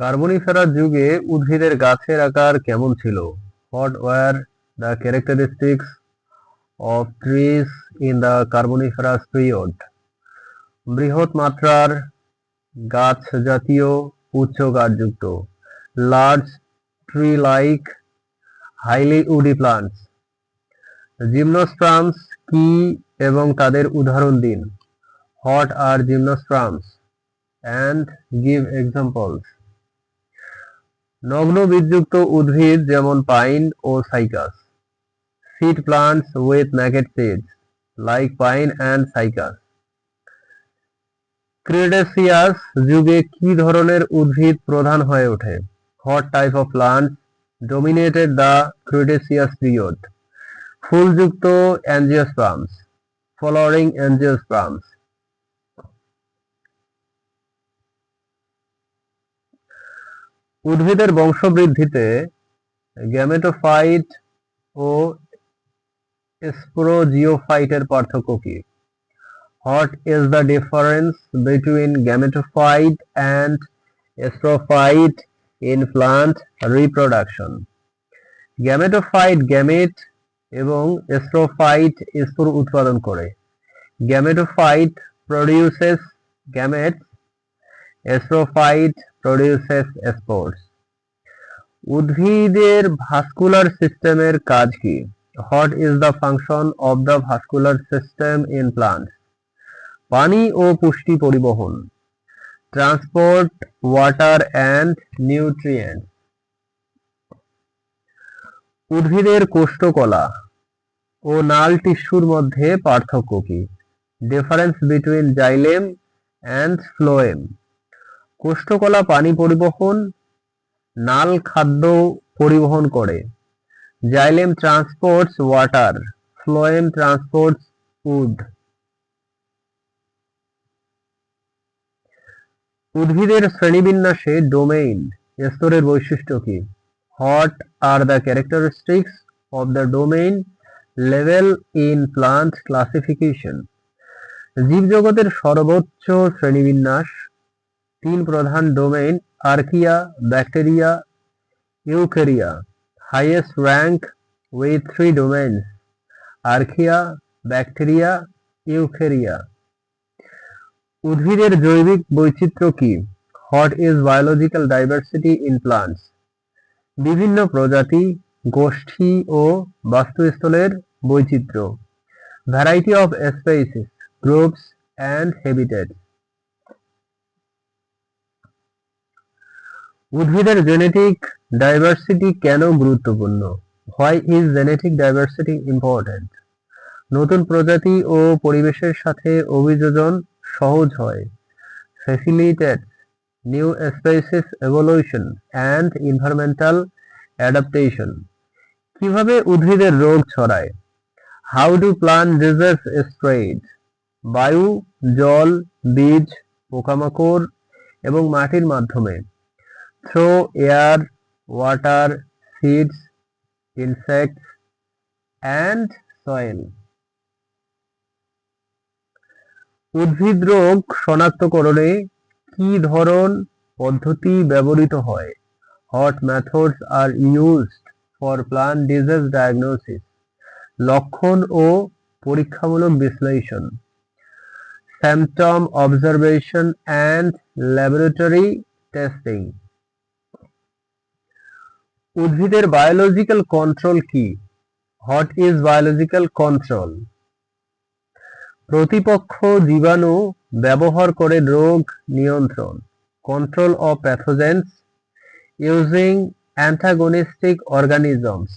Carboniferous যুগে উদ্ভিদের গাছের আকার কেমন ছিল? What were the characteristics of trees in the Carboniferous period? বৃহৎ মাত্রার গাছ জাতীয় উচ্চ গাছযুক্ত large tree-like highly woody plants. Gymnosperms কি এবং তাদের উদাহরণ দিন। What are gymnosperms and give examples? নগ্ন বীজযুক্ত উদ্ভিদ যেমন পাইন ও cycas. Seed plants with naked seeds like pine and cycas. Cretaceous যুগে কি ধরনের উদ্ভিদ প্রধান হয়ে ওঠে? What type of plants dominated the Cretaceous period? ফুলযুক্ত অ্যাঞ্জিওস্পার্মস, flowering angiosperms. উদ্ভিদের বংশবৃদ্ধিতে গ্যামেটোফাইট ও স্পোরোজিওফাইটের পার্থক্য কি? What is the difference between gametophyte and sporophyte in plant reproduction? Gametophyte gamete এবং স্পোরোফাইট স্পোর উৎপাদন করে। Gametophyte produces gametes, sporophyte produces spores. উদ্ভিদের vascular সিস্টেমের কাজ কি? What is the function of the vascular system in plants? পানি ও পুষ্টি পরিবহন, ট্রান্সপোর্ট ওয়াটার অ্যান্ড নিউট্রিয়েন্টস। উদ্ভিদের কোষ্ঠকলা ও নাল টিস্যুর মধ্যে পার্থক্য কি? Difference between xylem and phloem. কোষ্ঠকলা পানি পরিবহন, নাল খাদ্য পরিবহন করে। Xylem transports water, phloem transports food. উদ্ভিদের শ্রেণীবিন্যাসে ডোমেইন স্তরের বৈশিষ্ট্য কি? What are the characteristics of the domain level in plant classification? জীবজগতের সর্বোচ্চ শ্রেণীবিন্যাস, তিন প্রধান domain archaea, bacteria, eukarya. Highest rank with 3 domains archaea, bacteria, eukarya. উদ্ভিদের জৈবিক বৈচিত্র্য কি? What is biological diversity in plants? বিভিন্ন প্রজাতি, গোষ্ঠী ও বাস্তুস্থলের বৈচিত্র্য। Variety of species, groups and habitats. উদ্ভিদের জেনেটিক ডাইভার্সিটি কেন গুরুত্বপূর্ণ? Why is genetic diversity important? নতুন প্রজাতি ও পরিবেশের সাথে অভিযোজন সহজ হয়। Facilitates new species evolution and environmental adaptation. কিভাবে উদ্ভিদের রোগ ছড়ায়? How do plant disease spread? বায়ু, জল, বীজ, পোকামাকড় এবং মাটির মাধ্যমে। Through air, water, seeds, insects and soil. উদ্ভিদ রোগ শনাক্তকরণে কি ধরন পদ্ধতি ব্যবহৃত হয়? What methods are used for plant disease diagnosis? লক্ষণ ও পরীক্ষামূলক বিশ্লেষণ। Symptom observation and laboratory testing. উদ্ভিদের বায়োলজিক্যাল কন্ট্রোল কি? What is biological control? প্রতিপক্ষ জীবাণু ব্যবহার করে রোগ নিয়ন্ত্রণ। Control of pathogens using antagonistic organisms.